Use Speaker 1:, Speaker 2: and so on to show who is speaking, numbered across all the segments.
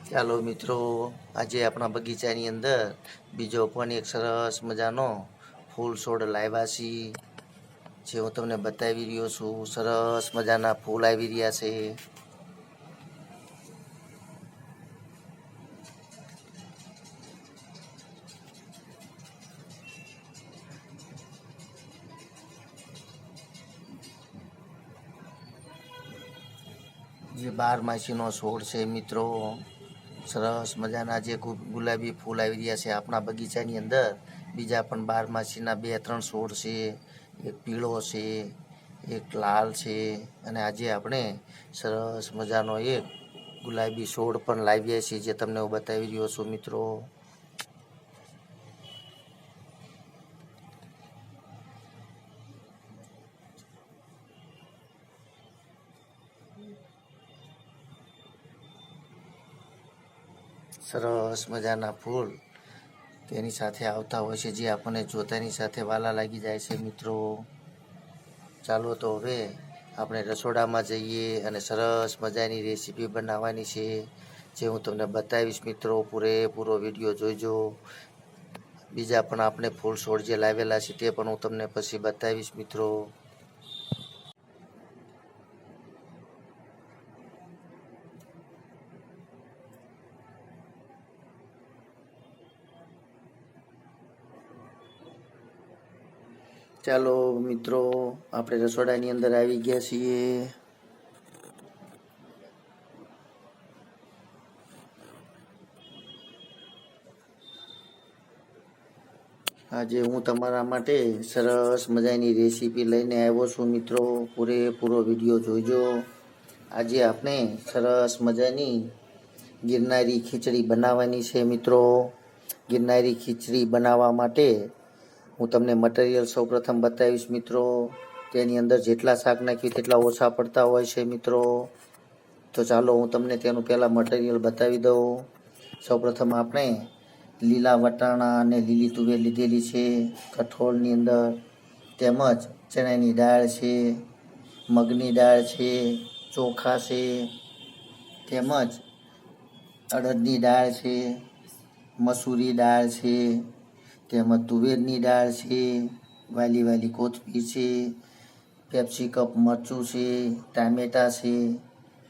Speaker 1: ચાલો મિત્રો, આજે આપણા બગીચાની અંદર બીજો પણ એક સરસ મજાનો ફૂલ છોડ લાવ્યા છીએ, જે હું તમને બતાવી રહ્યો છું. સરસ મજાના ફૂલ આવી રહ્યા છે. જે 12 માસીનો છોડ છે મિત્રો. સરસ મજાના જે ગુલાબી ફૂલ આવી રહ્યા છે આપણા બગીચાની અંદર. બીજા પણ 12 માસીના 2-3 છોડ છે. એક પીળો છે, એક લાલ છે, અને આજે આપણે સરસ મજાનો એક ગુલાબી છોડ પણ લાવીએ છીએ, જે તમને હું બતાવી રહ્યો છું મિત્રો. સરસ મજાના ફૂલ તેની સાથે આવતા હોય છે, જે આપણને જોતાની સાથે વાલા લાગી જાય છે મિત્રો. ચાલો તો હવે આપણે રસોડામાં જઈએ અને સરસ મજાની રેસીપી બનાવવાની છે, જે હું તમને બતાવીશ મિત્રો. પૂરેપૂરો વિડીયો જોઈજો. બીજા પણ આપણે ફૂલ છોડ જે લાવેલા છે તે પણ હું તમને પછી બતાવીશ મિત્રો. ચાલો મિત્રો, આપણે રસોડાની અંદર આવી ગયા છીએ. આજે હું તમારા માટે સરસ મજાની રેસીપી લઈને આવ્યો છું મિત્રો. પૂરેપૂરો વિડીયો જોઈજો. આજે આપણે સરસ મજાની ગિરનારી ખીચડી બનાવવાની છે મિત્રો. ગિરનારી ખીચડી બનાવવા માટે હું તમને મટીરિયલ સૌપ્રથમ બતાવીશ મિત્રો. તેની અંદર જેટલા શાક નાખ્યું તેટલા ઓછા પડતા હોય છે મિત્રો. તો ચાલો હું તમને તેનું પહેલાં મટીરિયલ બતાવી દઉં. સૌપ્રથમ આપણે લીલા વટાણા અને લીલી તુવેર લીધેલી છે કઠોળની અંદર, તેમજ ચણાની દાળ છે, મગની દાળ છે, ચોખા છે, તેમજ અડદની દાળ છે, મસૂરી દાળ છે, તેમજ તુવેરની દાળ છે, વાલી કોથમીર છે, કેપ્સિકમ મરચું છે, ટામેટાં છે,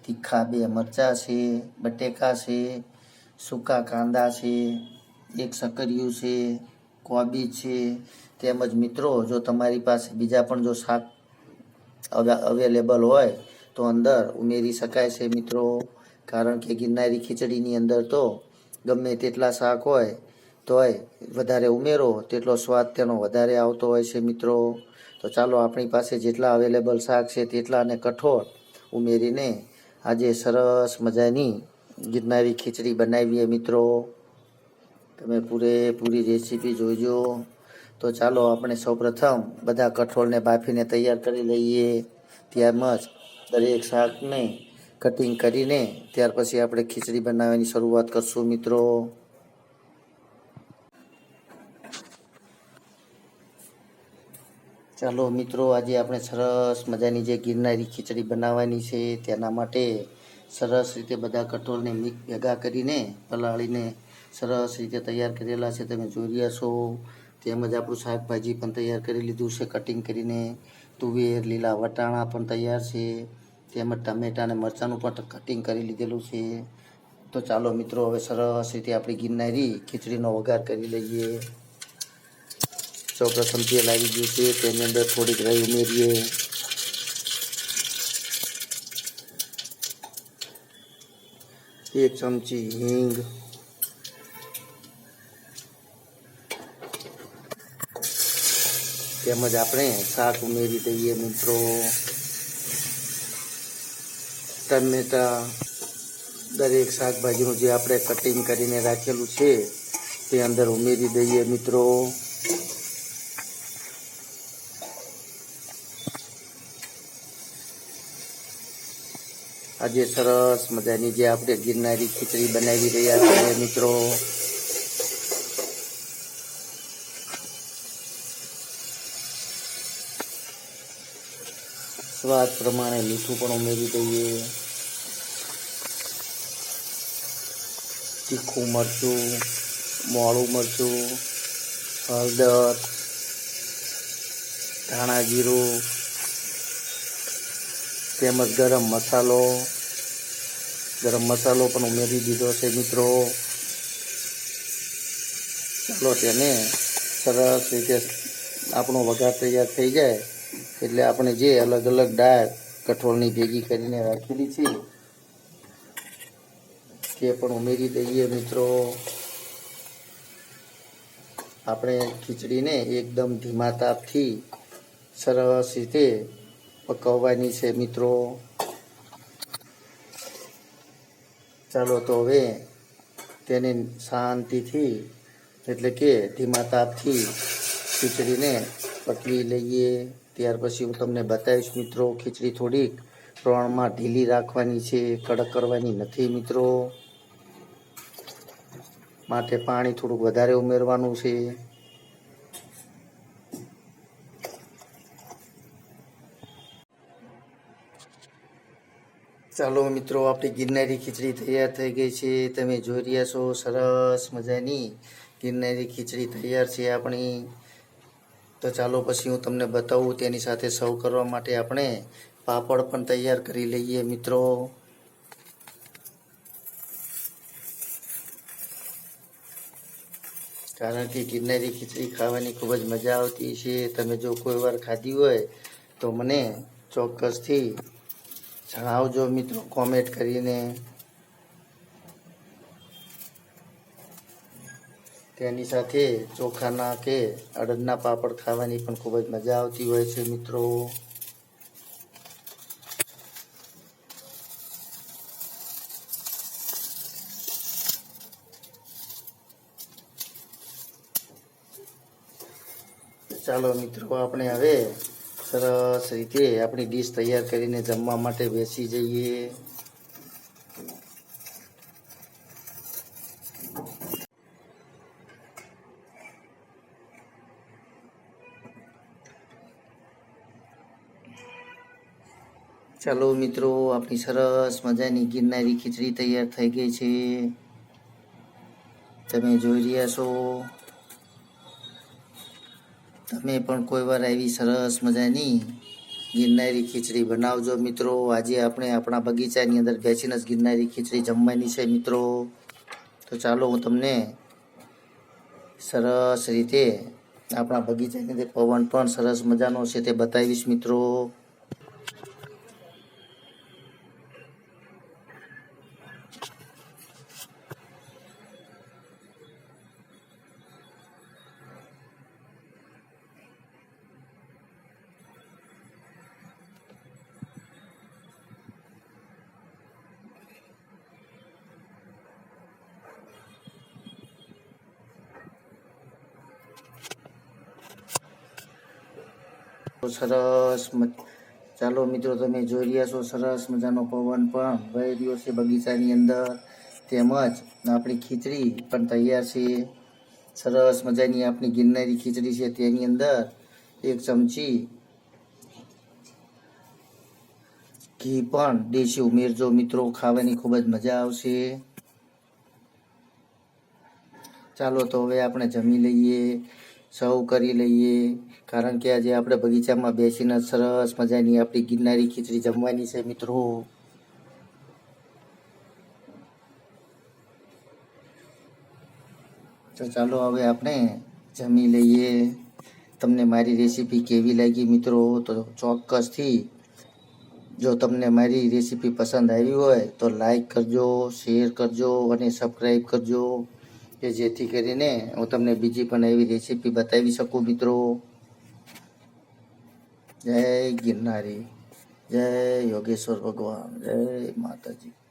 Speaker 1: તીખા 2 મરચાં છે, બટેકા છે, સૂકા કાંદા છે, એક શકરિયું છે, કોબીજ છે. તેમજ મિત્રો, જો તમારી પાસે બીજા પણ જો શાક અવેલેબલ હોય તો અંદર ઉમેરી શકાય છે મિત્રો. કારણ કે ગિરનારી ખીચડીની અંદર તો ગમે તેટલા શાક હોય તોય વધારે ઉમેરો તેટલો સ્વાદ તેનો વધારે આવતો હોય છે મિત્રો. તો ચાલો આપણી પાસે જેટલા અવેલેબલ શાક છે તેટલા અને કઠોળ ઉમેરીને આજે સરસ મજાની ગિરનારી ખીચડી બનાવીએ મિત્રો. તમે પૂરેપૂરી રેસીપી જોઈજો. તો ચાલો આપણે સૌપ્રથમ બધા કઠોળને બાફીને તૈયાર કરી લઈએ. ત્યારબાદ દરેક શાકને કટિંગ કરીને ત્યાર પછી આપણે ખીચડી બનાવવાની શરૂઆત કરશું મિત્રો. ચાલો મિત્રો, આજે આપણે સરસ મજાની જે ગિરનારી ખીચડી બનાવવાની છે તેના માટે સરસ રીતે બધા કઠોળને ભેગા કરીને પલાળીને સરસ રીતે તૈયાર કરેલા છે, તમે જોઈ રહ્યા છો. તેમજ આપણું શાકભાજી પણ તૈયાર કરી લીધું છે કટિંગ કરીને. તુવેર, લીલા વટાણા પણ તૈયાર છે, તેમજ ટામેટાં અને મરચાંનું પણ કટિંગ કરી લીધેલું છે. તો ચાલો મિત્રો, હવે સરસ રીતે આપણી ગિરનારી ખીચડીનો વઘાર કરી લઈએ. સૌપ્રથમ તેલ આવી ગયું છે, તેની અંદર થોડીક રાઈ ઉમેરીએ. એક ચમચી હિંગ, તેમજ આપણે શાક ઉમેરી દઈએ મિત્રો. ટમેટાં, દરેક શાકભાજીનું જે આપણે કટિંગ કરીને રાખેલું છે તે અંદર ઉમેરી દઈએ મિત્રો. આજે સરસ મજાની જે આપણે ગિરનારી ખીચડી બનાવી રહ્યા છીએ મિત્રો. સ્વાદ પ્રમાણે મીઠું પણ ઉમેરી દઈએ. તીખું મરચું, મોળું મરચું, હળદર, ધાણા જીરું તેમજ ગરમ મસાલો પણ ઉમેરી દીધો છે મિત્રો. ચાલો તેને સરસ રીતે આપણો વઘાર તૈયાર થઈ જાય એટલે આપણે જે અલગ અલગ દાળ કઠોળની ભેગી કરીને રાખેલી છે તે પણ ઉમેરી દઈએ મિત્રો. આપણે ખીચડીને એકદમ ધીમા તાપથી સરસ રીતે પકવવાની છે મિત્રો. ચાલો તો હવે તેને શાંતિથી એટલે કે ધીમા તાપથી ખીચડીને પકવી લઈએ. ત્યાર પછી હું તમને બતાવીશ મિત્રો. ખીચડી થોડીક પ્રમાણમાં ઢીલી રાખવાની છે, કડક કરવાની નથી મિત્રો. માટે પાણી થોડુંક વધારે ઉમેરવાનું છે. ચાલો મિત્રો, આપણી ગિરનારી ખીચડી તૈયાર થઈ ગઈ છે. તમે જોઈ રહ્યા છો સરસ મજાની ગિરનારી ખીચડી તૈયાર છે આપણી. તો ચાલો પછી હું તમને બતાવું. તેની સાથે સર્વ કરવા માટે આપણે પાપડ પણ તૈયાર કરી લઈએ મિત્રો. કારણ કે ગિરનારી ખીચડી ખાવાની ખૂબ જ મજા આવતી છે. તમે જો કોઈ વાર ખાધી હોય તો મને ચોક્કસથી જણાવજો મિત્રો કોમેન્ટ કરીને. તેની સાથે ચોખાના કે અડદના પાપડ ખાવાની પણ ખૂબ જ મજા આવતી હોય છે મિત્રો. ચાલો મિત્રો, આપણે હવે સરસ રીતે આપણી ડીશ તૈયાર કરીને જમવા માટે બેસી જઈએ. ચાલો મિત્રો, આપણી સરસ મજાની ગિરનારી ખીચડી તૈયાર થઈ ગઈ છે. તમે જોઈ રહ્યા છો. તમે પણ કોઈ વાર આવી સરસ મજાની ગિરનારી ખીચડી બનાવજો મિત્રો. આજે આપણે આપણા બગીચાની અંદર બેસીને જ ગિરનારી ખીચડી જમવાની છે મિત્રો. તો ચાલો હું તમને સરસ રીતે આપણા બગીચાની અંદર પવન પણ સરસ મજાનો છે તે બતાવીશ મિત્રો. ચાલો મિત્રો, તમે જોઈ રહ્યા છો સરસ મજાનો પવન પણ વહી રહ્યો છે બગીચાની અંદર. તેમજ આપણી ખીચડી પણ તૈયાર છે. સરસ મજાની આપણી ગિરનારી ખીચડી છે. તેની અંદર 1 ચમચી ઘી પણ દેશી ઉમેરજો મિત્રો. ખાવાની ખૂબ જ મજા આવશે. ચાલો તો હવે આપણે જમી લઈએ, સર્વ કરી લઈએ. કારણ કે આજે આપણે બગીચામાં બેસીને સરસ મજાની આપણી ગિરનારી ખીચડી જમવાની છે મિત્રો. તો ચાલો હવે આપણે જમી લઈએ. તમને મારી રેસીપી કેવી લાગી મિત્રો? તો ચોક્કસથી જો તમને મારી રેસીપી પસંદ આવી હોય તો લાઈક કરજો, શેર કરજો અને સબસ્ક્રાઈબ કરજો, કે જેથી કરીને હું તમને બીજી પણ એવી રેસીપી બતાવી શકું મિત્રો. જય ગિરનારી, જય યોગેશ્વર ભગવાન, જય માતાજી.